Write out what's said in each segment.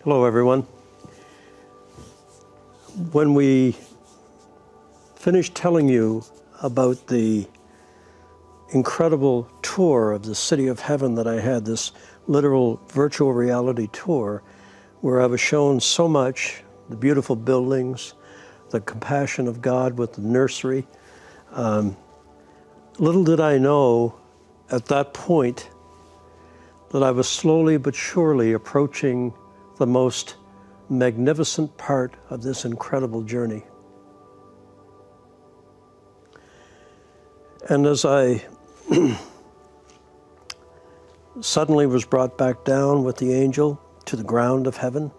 Hello, everyone. When we finished telling you about the incredible tour of the City of Heaven that I had, this literal virtual reality tour, where I was shown so much, the beautiful buildings, the compassion of God with the nursery, little did I know at that point that I was slowly but surely approaching the most magnificent part of this incredible journey. And as I suddenly was brought back down with the angel to the ground of heaven,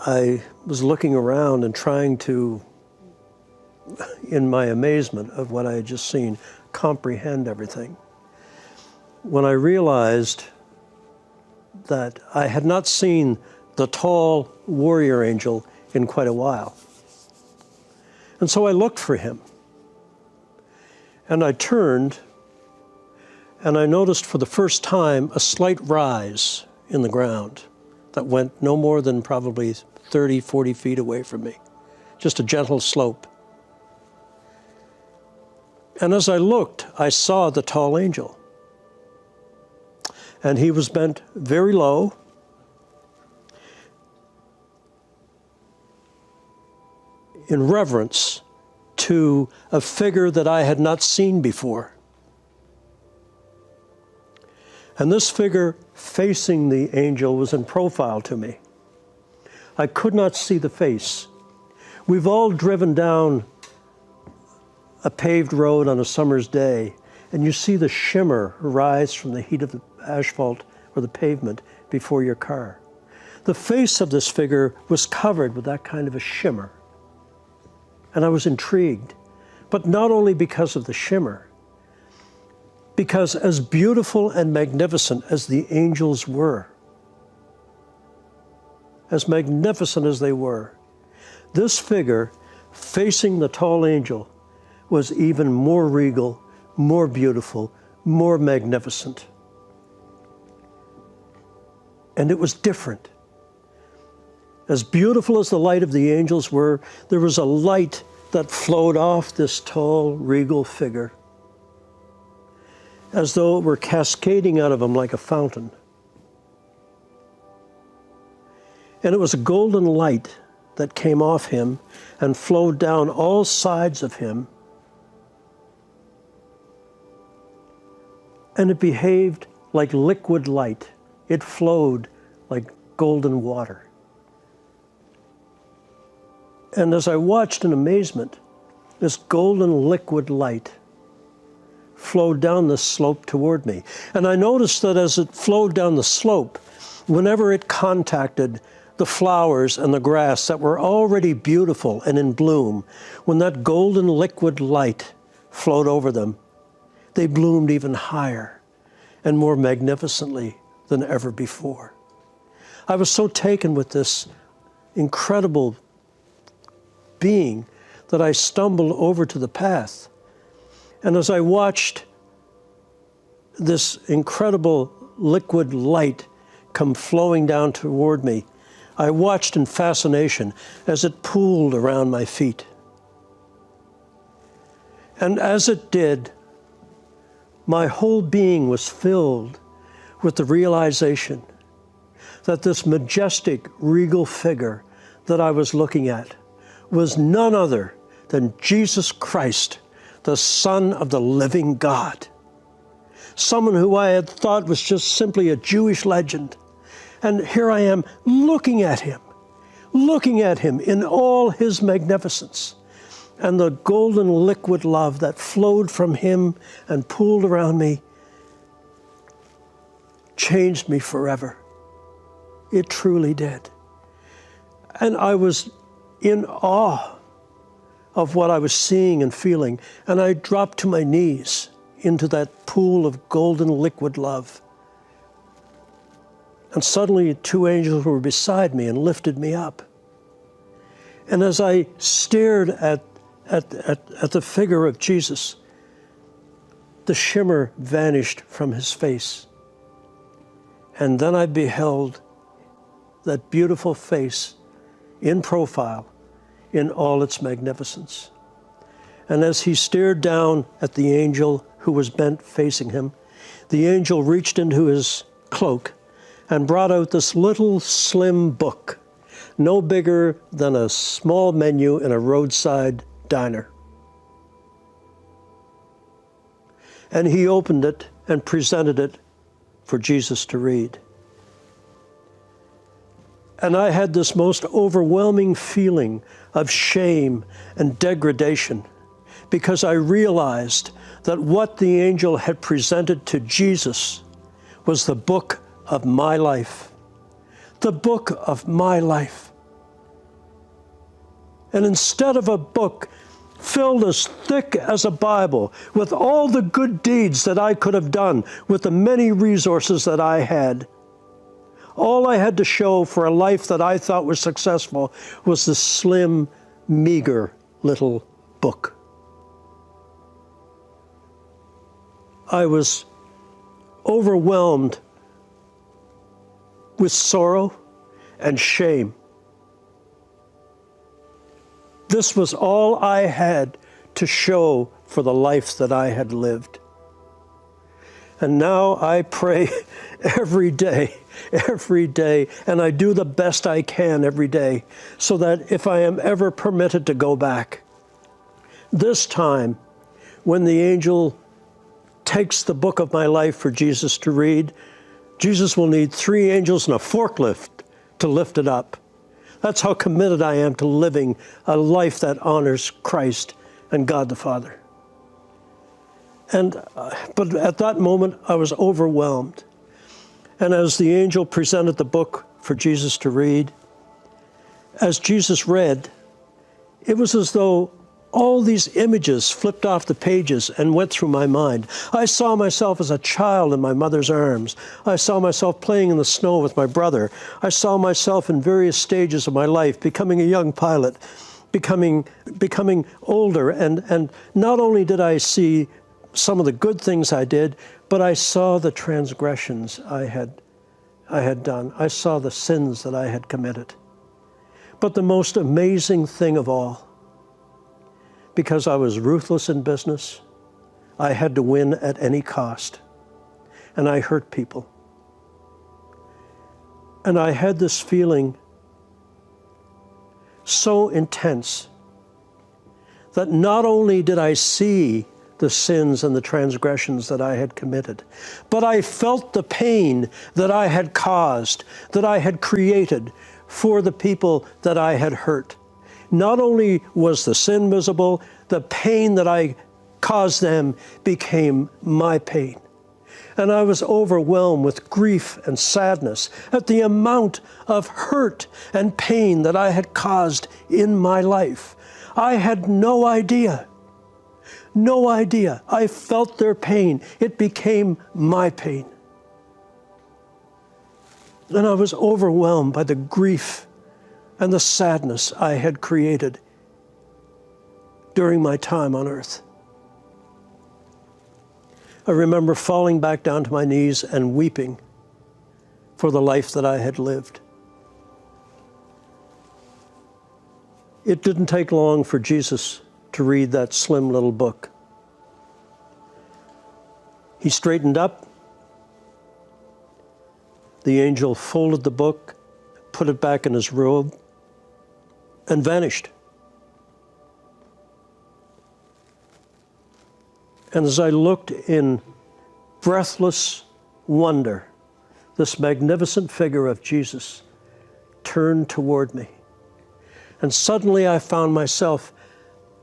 I was looking around and trying to, in my amazement of what I had just seen, comprehend everything. When I realized that I had not seen the tall warrior angel in quite a while. And so I looked for him. And I turned, and I noticed for the first time a slight rise in the ground that went no more than probably 30, 40 feet away from me, just a gentle slope. And as I looked, I saw the tall angel. And he was bent very low, in reverence to a figure that I had not seen before. And this figure facing the angel was in profile to me. I could not see the face. We've all driven down a paved road on a summer's day, and you see the shimmer rise from the heat of the asphalt or the pavement before your car. The face of this figure was covered with that kind of a shimmer. And I was intrigued, but not only because of the shimmer, because as beautiful and magnificent as the angels were, as magnificent as they were, this figure facing the tall angel was even more regal, more beautiful, more magnificent. And it was different. As beautiful as the light of the angels were, there was a light that flowed off this tall, regal figure, as though it were cascading out of him like a fountain. And it was a golden light that came off him and flowed down all sides of him. And it behaved like liquid light. It flowed like golden water. And as I watched in amazement, this golden liquid light flowed down the slope toward me. And I noticed that as it flowed down the slope, whenever it contacted the flowers and the grass that were already beautiful and in bloom, when that golden liquid light flowed over them, they bloomed even higher and more magnificently than ever before. I was so taken with this incredible being that I stumbled over to the path. And as I watched this incredible liquid light come flowing down toward me, I watched in fascination as it pooled around my feet. And as it did, my whole being was filled with the realization that this majestic, regal figure that I was looking at was none other than Jesus Christ, the Son of the living God. Someone who I had thought was just simply a Jewish legend. And here I am looking at him in all his magnificence. And the golden liquid love that flowed from him and pooled around me changed me forever. It truly did. And I was in awe of what I was seeing and feeling, and I dropped to my knees into that pool of golden liquid love. And suddenly 2 angels were beside me and lifted me up. And as I stared at the figure of Jesus, the shimmer vanished from his face. And then I beheld that beautiful face in profile in all its magnificence. And as he stared down at the angel who was bent facing him, the angel reached into his cloak and brought out this little slim book, no bigger than a small menu in a roadside diner. And he opened it and presented it for Jesus to read. And I had this most overwhelming feeling of shame and degradation, because I realized that what the angel had presented to Jesus was the book of my life. The book of my life. And instead of a book filled as thick as a Bible with all the good deeds that I could have done, with the many resources that I had, all I had to show for a life that I thought was successful was this slim, meager little book. I was overwhelmed with sorrow and shame. This was all I had to show for the life that I had lived. And now I pray every day, and I do the best I can every day, so that if I am ever permitted to go back, this time, when the angel takes the book of my life for Jesus to read, Jesus will need 3 angels and a forklift to lift it up. That's how committed I am to living a life that honors Christ and God the Father. But at that moment, I was overwhelmed. And as the angel presented the book for Jesus to read, as Jesus read, it was as though all these images flipped off the pages and went through my mind. I saw myself as a child in my mother's arms. I saw myself playing in the snow with my brother. I saw myself in various stages of my life, becoming a young pilot, becoming older. And not only did I see some of the good things I did, but I saw the transgressions I had done. I saw the sins that I had committed. But the most amazing thing of all, because I was ruthless in business, I had to win at any cost. And I hurt people. And I had this feeling so intense that not only did I see the sins and the transgressions that I had committed, but I felt the pain that I had caused, that I had created for the people that I had hurt. Not only was the sin visible, the pain that I caused them became my pain. And I was overwhelmed with grief and sadness at the amount of hurt and pain that I had caused in my life. I had no idea. No idea. I felt their pain. It became my pain. And I was overwhelmed by the grief and the sadness I had created during my time on earth. I remember falling back down to my knees and weeping for the life that I had lived. It didn't take long for Jesus to read that slim little book. He straightened up. The angel folded the book, put it back in his robe, and vanished. And as I looked in breathless wonder, this magnificent figure of Jesus turned toward me. And suddenly I found myself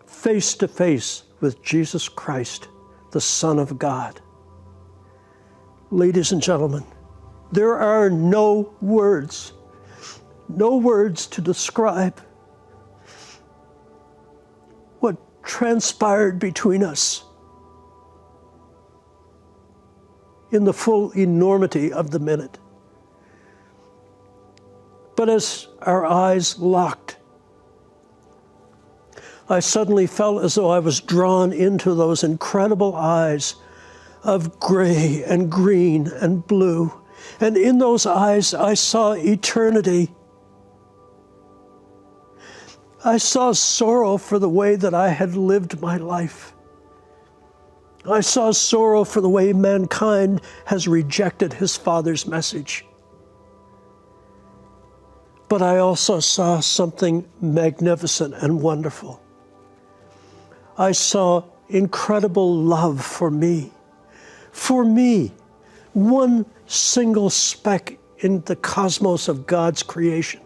face to face with Jesus Christ, the Son of God. Ladies and gentlemen, there are no words to describe what transpired between us in the full enormity of the minute. But as our eyes locked, I suddenly felt as though I was drawn into those incredible eyes of gray and green and blue And in those eyes, I saw eternity. I saw sorrow for the way that I had lived my life. I saw sorrow for the way mankind has rejected his Father's message. But I also saw something magnificent and wonderful. I saw incredible love for me. For me, one single speck in the cosmos of God's creation.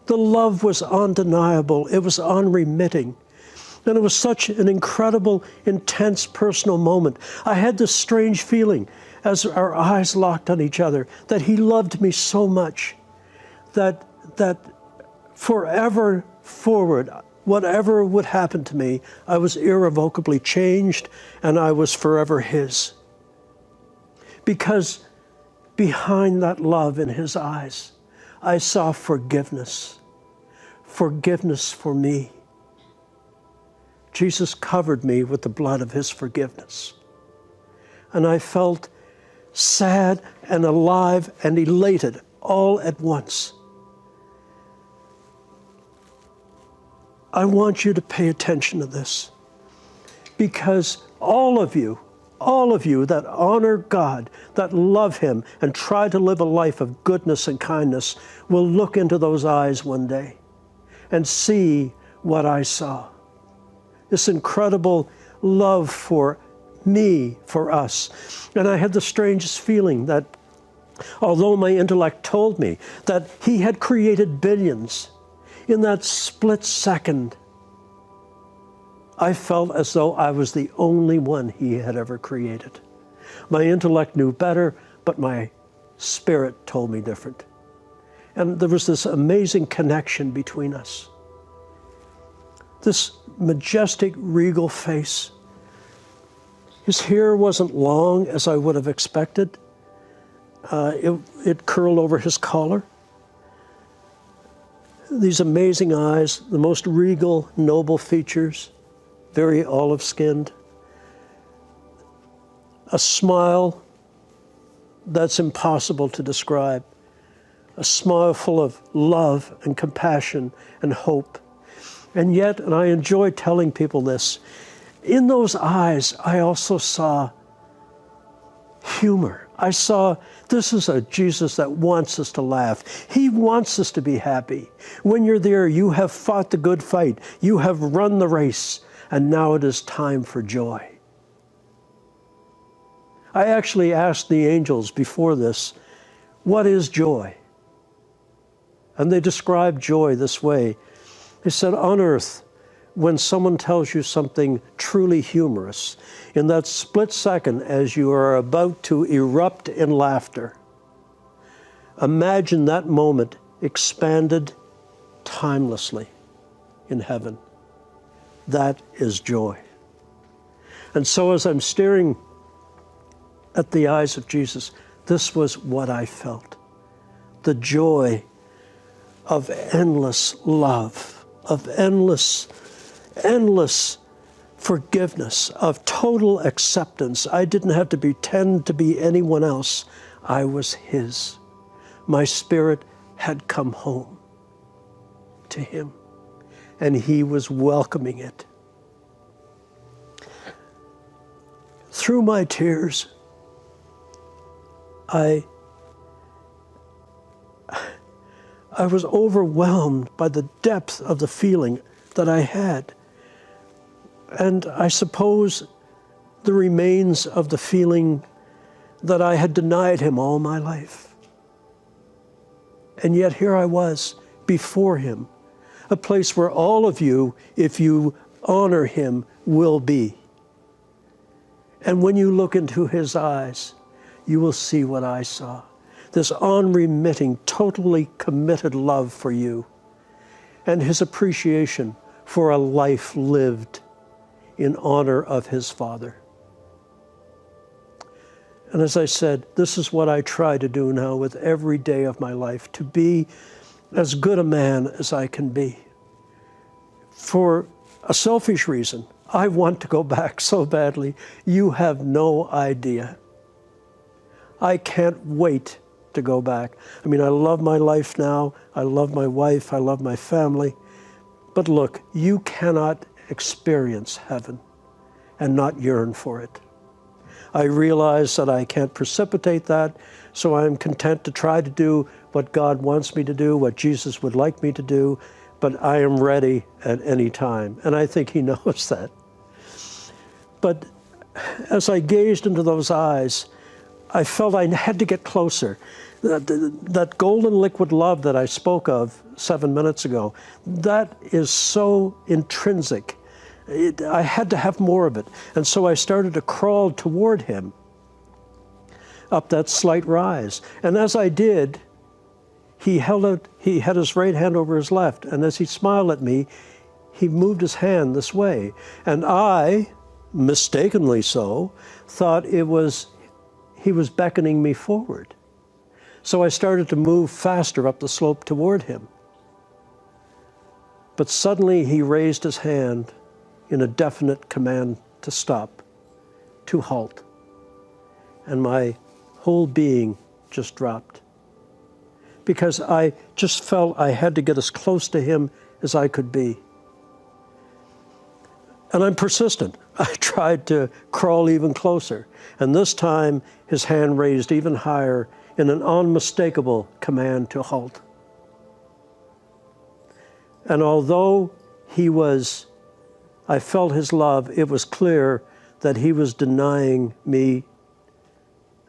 The love was undeniable. It was unremitting. And it was such an incredible, intense personal moment. I had this strange feeling as our eyes locked on each other that he loved me so much that forever forward, whatever would happen to me, I was irrevocably changed and I was forever his. Because behind that love in his eyes, I saw forgiveness. Forgiveness for me. Jesus covered me with the blood of his forgiveness. And I felt sad and alive and elated all at once. I want you to pay attention to this, because all of you that honor God, that love him and try to live a life of goodness and kindness will look into those eyes one day and see what I saw. This incredible love for me, for us. And I had the strangest feeling that although my intellect told me that he had created billions, in that split second, I felt as though I was the only one he had ever created. My intellect knew better, but my spirit told me different. And there was this amazing connection between us. This majestic, regal face. His hair wasn't long as I would have expected. It curled over his collar. These amazing eyes, the most regal, noble features, very olive-skinned. A smile that's impossible to describe. A smile full of love and compassion and hope. And yet, and I enjoy telling people this, in those eyes, I also saw humor. I saw this is a Jesus that wants us to laugh. He wants us to be happy. When you're there, you have fought the good fight. You have run the race, and now it is time for joy. I actually asked the angels before this, what is joy? And they described joy this way. They said, on earth, when someone tells you something truly humorous, in that split second as you are about to erupt in laughter, imagine that moment expanded timelessly in heaven. That is joy. And so as I'm staring at the eyes of Jesus, this was what I felt. The joy of endless love, of endless forgiveness, of total acceptance. I didn't have to pretend to be anyone else. I was his. My spirit had come home to him, and he was welcoming it. Through my tears, I was overwhelmed by the depth of the feeling that I had. And I suppose the remains of the feeling that I had denied him all my life. And yet here I was before him, a place where all of you, if you honor him, will be. And when you look into his eyes, you will see what I saw. This unremitting, totally committed love for you, and his appreciation for a life lived in honor of his Father. And as I said, this is what I try to do now with every day of my life, to be as good a man as I can be. For a selfish reason, I want to go back so badly. You have no idea. I can't wait to go back. I mean, I love my life now. I love my wife. I love my family. But look, you cannot experience heaven and not yearn for it. I realize that I can't precipitate that, so I'm content to try to do what God wants me to do, what Jesus would like me to do, but I am ready at any time, and I think he knows that. But as I gazed into those eyes, I felt I had to get closer. That golden liquid love that I spoke of 7 minutes ago, that is so intrinsic. I had to have more of it. And so I started to crawl toward him up that slight rise. And as I did, he had his right hand over his left. And as he smiled at me, he moved his hand this way. And I, mistakenly so, thought he was beckoning me forward. So I started to move faster up the slope toward him. But suddenly he raised his hand in a definite command to stop, to halt. And my whole being just dropped. Because I just felt I had to get as close to him as I could be. And I'm persistent. I tried to crawl even closer. And this time, his hand raised even higher in an unmistakable command to halt. And although I felt his love, it was clear that he was denying me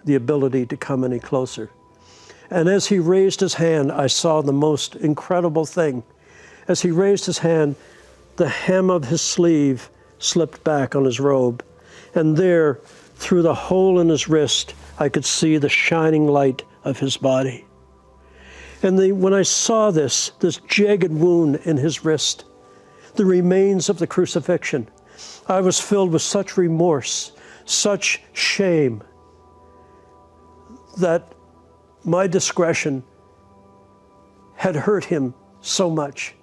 the ability to come any closer. And as he raised his hand, I saw the most incredible thing. As he raised his hand, the hem of his sleeve slipped back on his robe. And there, through the hole in his wrist, I could see the shining light of his body. And when I saw this jagged wound in his wrist, the remains of the crucifixion, I was filled with such remorse, such shame, that my discretion had hurt him so much.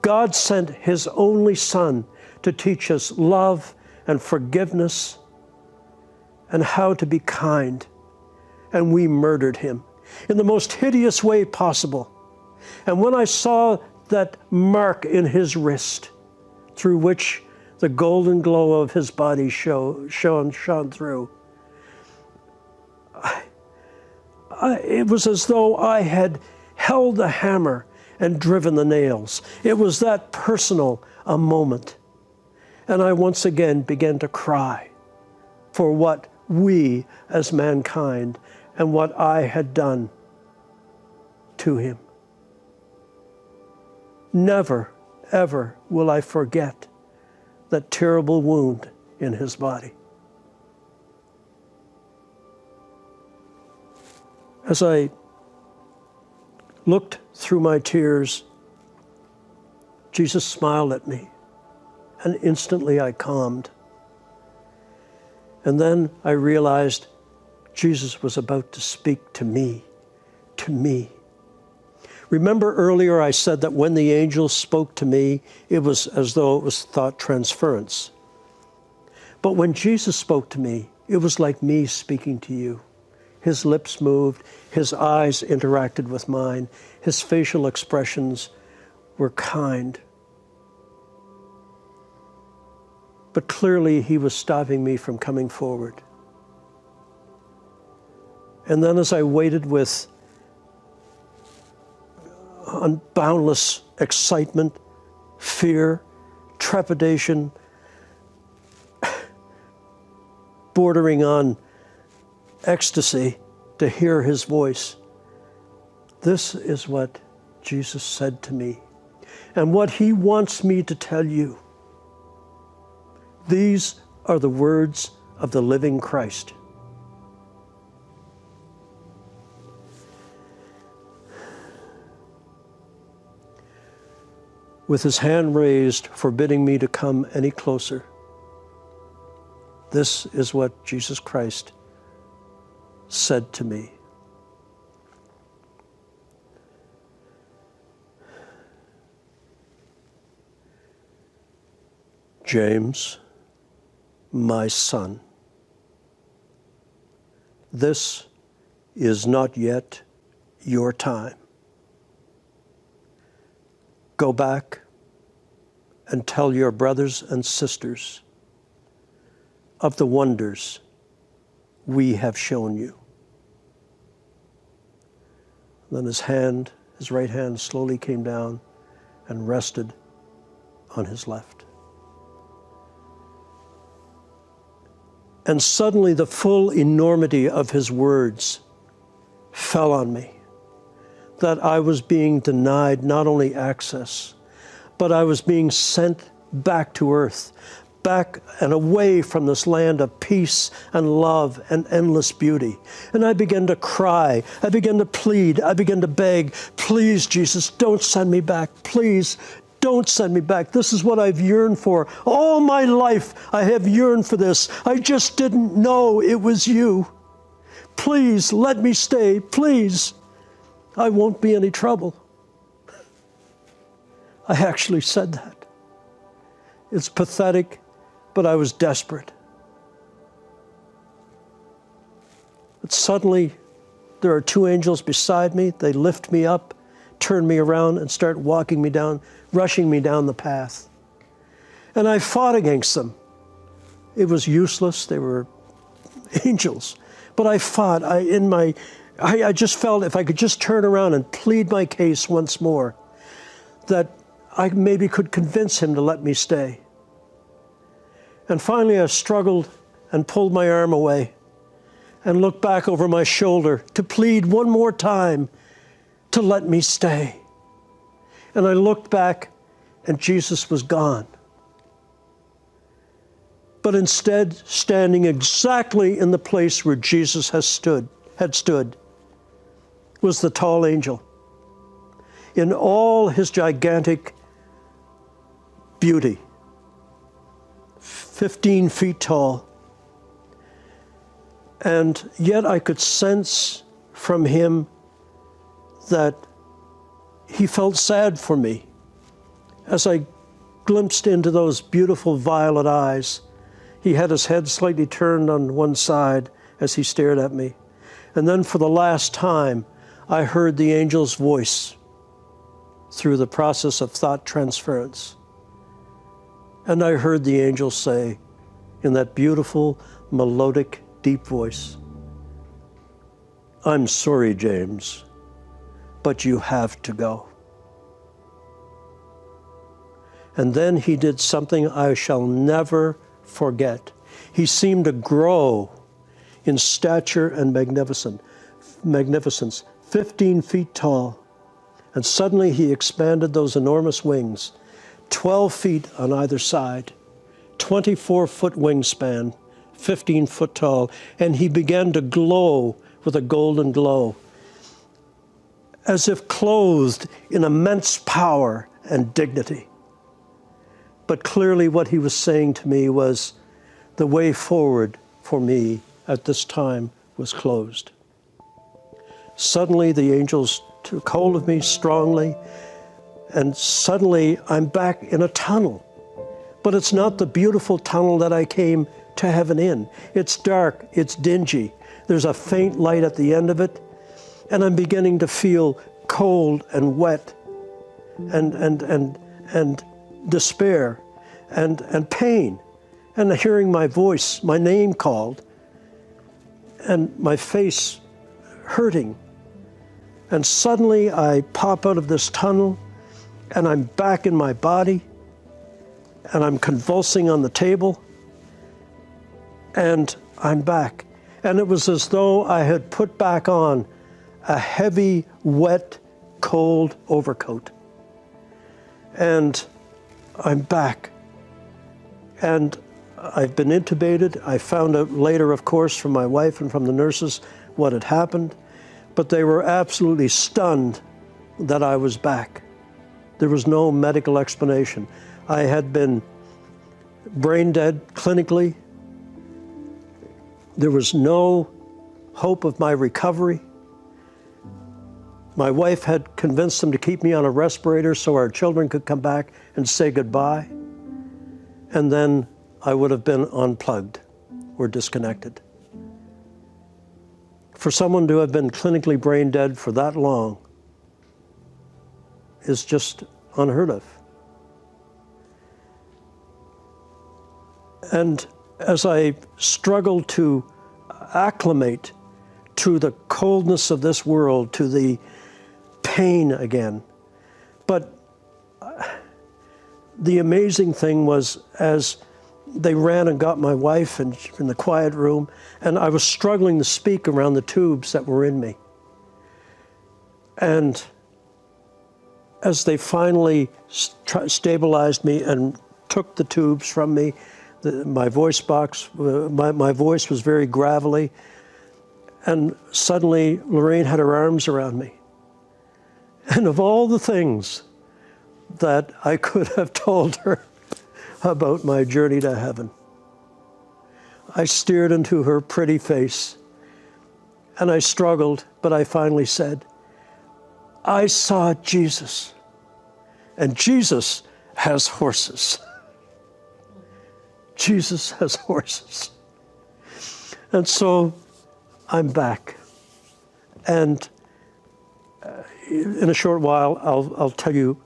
God sent his only Son to teach us love and forgiveness and how to be kind, and we murdered him in the most hideous way possible. And when I saw that mark in his wrist, through which the golden glow of his body shone through, it was as though I had held the hammer and driven the nails. It was that personal a moment. And I once again began to cry for what we as mankind and what I had done to him. Never, ever will I forget that terrible wound in his body. As I looked through my tears, Jesus smiled at me, and instantly I calmed. And then I realized Jesus was about to speak to me, to me. Remember earlier I said that when the angel spoke to me, it was as though it was thought transference. But when Jesus spoke to me, it was like me speaking to you. His lips moved, his eyes interacted with mine, his facial expressions were kind. But clearly he was stopping me from coming forward. And then as I waited with boundless excitement, fear, trepidation, bordering on ecstasy to hear his voice, this is what Jesus said to me, and what he wants me to tell you. These are the words of the living Christ. With his hand raised, forbidding me to come any closer, this is what Jesus Christ said to me. James, my son, this is not yet your time. Go back and tell your brothers and sisters of the wonders we have shown you. Then his right hand slowly came down and rested on his left. And suddenly the full enormity of his words fell on me, that I was being denied not only access, but I was being sent back to earth, back and away from this land of peace and love and endless beauty. And I began to cry, I began to plead, I began to beg, please, Jesus, don't send me back, please, don't send me back. This is what I've yearned for. All my life I have yearned for this. I just didn't know it was you. Please, let me stay, please. I won't be any trouble. I actually said that. It's pathetic, but I was desperate. But suddenly, there are two angels beside me. They lift me up, turn me around, and start walking me down, rushing me down the path. And I fought against them. It was useless. They were angels. But I fought. I just felt if I could just turn around and plead my case once more, that I maybe could convince him to let me stay. And finally I struggled and pulled my arm away and looked back over my shoulder to plead one more time to let me stay. And I looked back and Jesus was gone. But instead, standing exactly in the place where Jesus had stood, was the tall angel. In all his gigantic beauty, 15 feet tall. And yet I could sense from him that he felt sad for me. As I glimpsed into those beautiful violet eyes, he had his head slightly turned on one side as he stared at me. And then for the last time, I heard the angel's voice through the process of thought transference. And I heard the angel say, in that beautiful, melodic, deep voice, "I'm sorry, James, but you have to go." And then he did something I shall never forget. He seemed to grow in stature and magnificence, 15 feet tall. And suddenly he expanded those enormous wings, 12 feet on either side, 24-foot wingspan, 15 foot tall, and he began to glow with a golden glow, as if clothed in immense power and dignity. But clearly what he was saying to me was, the way forward for me at this time was closed. Suddenly the angels took hold of me strongly, and suddenly I'm back in a tunnel. But it's not the beautiful tunnel that I came to heaven in. It's dark, it's dingy. There's a faint light at the end of it, and I'm beginning to feel cold and wet and despair and pain, and hearing my voice, my name called, and my face hurting. And suddenly I pop out of this tunnel and I'm back in my body and I'm convulsing on the table and I'm back. And it was as though I had put back on a heavy, wet, cold overcoat. And I'm back. And I've been intubated. I found out later, of course, from my wife and from the nurses what had happened. But they were absolutely stunned that I was back. There was no medical explanation. I had been brain dead clinically. There was no hope of my recovery. My wife had convinced them to keep me on a respirator so our children could come back and say goodbye. And then I would have been unplugged or disconnected. for someone to have been clinically brain dead for that long is just unheard of. And as I struggled to acclimate to the coldness of this world, to the pain again, but the amazing thing was, as they ran and got my wife in the quiet room, and I was struggling to speak around the tubes that were in me. And as they finally stabilized me and took the tubes from me, my voice box, my voice was very gravelly, and suddenly Lorraine had her arms around me. And of all the things that I could have told her about my journey to heaven, I stared into her pretty face, and I struggled, but I finally said, I saw Jesus, and Jesus has horses. Jesus has horses. And so I'm back. And in a short while, I'll tell you,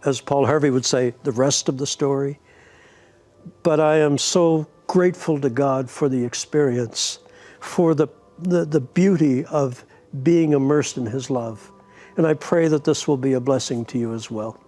as Paul Harvey would say, the rest of the story. But I am so grateful to God for the experience, for the beauty of being immersed in His love. And I pray that this will be a blessing to you as well.